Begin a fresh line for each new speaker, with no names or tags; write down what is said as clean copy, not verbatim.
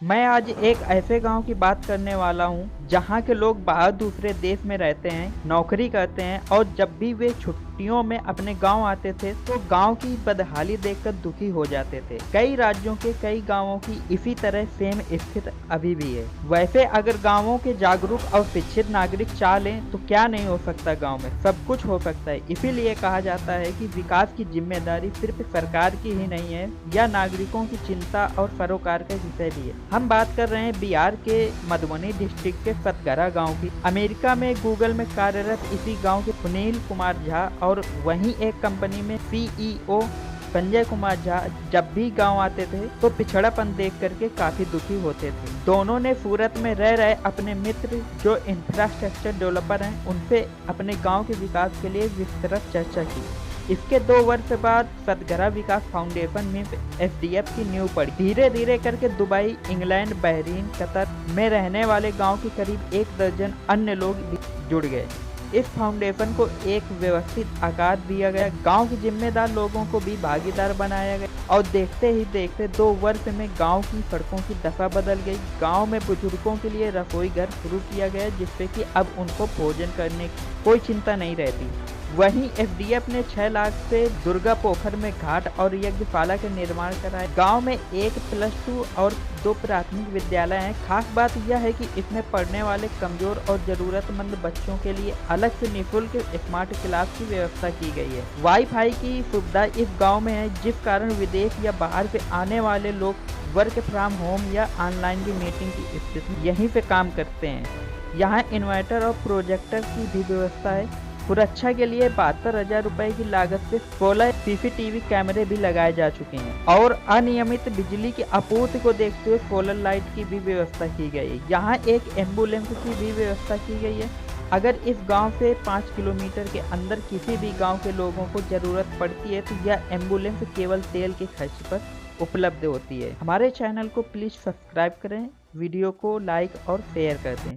मैं आज एक ऐसे गांव की बात करने वाला हूं जहां के लोग बाहर दूसरे देश में रहते हैं, नौकरी करते हैं और जब भी वे छुट्टियों में अपने गांव आते थे तो गांव की बदहाली देखकर दुखी हो जाते थे। कई राज्यों के कई गांवों की इसी तरह सेम स्थिति अभी भी है। वैसे अगर गांवों के जागरूक और शिक्षित नागरिक चाह लें तो क्या नहीं हो सकता, गांव में सब कुछ हो सकता है। इसीलिए कहा जाता है कि विकास की जिम्मेदारी सिर्फ सरकार की ही नहीं है, यह नागरिकों की चिंता और सरोकार का विषय भी है। हम बात कर रहे हैं बिहार के मधुबनी डिस्ट्रिक्ट के सतगरा गांव की। अमेरिका में गूगल में कार्यरत इसी गांव के सुनील कुमार झा और वहीं एक कंपनी में सीईओ संजय कुमार झा जब भी गांव आते थे तो पिछड़ापन देख करके काफी दुखी होते थे। दोनों ने सूरत में रह रहे अपने मित्र जो इंफ्रास्ट्रक्चर डेवलपर हैं उनसे अपने गांव के विकास के लिए विस्तृत चर्चा की। इसके 2 वर्ष बाद सतगरा विकास फाउंडेशन में एसडीएफ की नींव पड़ी। धीरे धीरे करके दुबई, इंग्लैंड, बहरीन, कतर में रहने वाले गांव के करीब 1 दर्जन अन्य लोग भी जुड़ गए। इस फाउंडेशन को एक व्यवस्थित आकार दिया गया, गांव के जिम्मेदार लोगों को भी भागीदार बनाया गया और देखते ही देखते 2 वर्ष में गांव की सड़कों की दशा बदल गई। गांव में बुजुर्गों के लिए रसोई घर शुरू किया गया जिससे कि अब उनको भोजन करने की कोई चिंता नहीं रहती। वहीं एसडीएफ ने 6 लाख से दुर्गा पोखर में घाट और यज्ञशाला का निर्माण कराया। गांव में 1 +2 और 2 प्राथमिक विद्यालय हैं। खास बात यह है कि इसमें पढ़ने वाले कमजोर और जरूरतमंद बच्चों के लिए अलग से निःशुल्क स्मार्ट क्लास की व्यवस्था की गई है। वाईफाई की सुविधा इस गांव में है जिस कारण विदेश या बाहर से आने वाले लोग वर्क फ्रॉम होम या ऑनलाइन की मीटिंग की स्थिति में यहीं से काम करते हैं। यहाँ इन्वर्टर और प्रोजेक्टर की भी व्यवस्था है। सुरक्षा के लिए 72,000 रुपए की लागत से 16 सीसीटीवी कैमरे भी लगाए जा चुके हैं और अनियमित बिजली की आपूर्ति को देखते हुए सोलर लाइट की भी व्यवस्था की गई है। यहाँ एक एम्बुलेंस की भी व्यवस्था की गई है। अगर इस गांव से 5 किलोमीटर के अंदर किसी भी गांव के लोगों को जरूरत पड़ती है तो यह एम्बुलेंस केवल तेल के खर्च पर उपलब्ध होती है। हमारे चैनल को प्लीज सब्सक्राइब करें, वीडियो को लाइक और शेयर कर दें।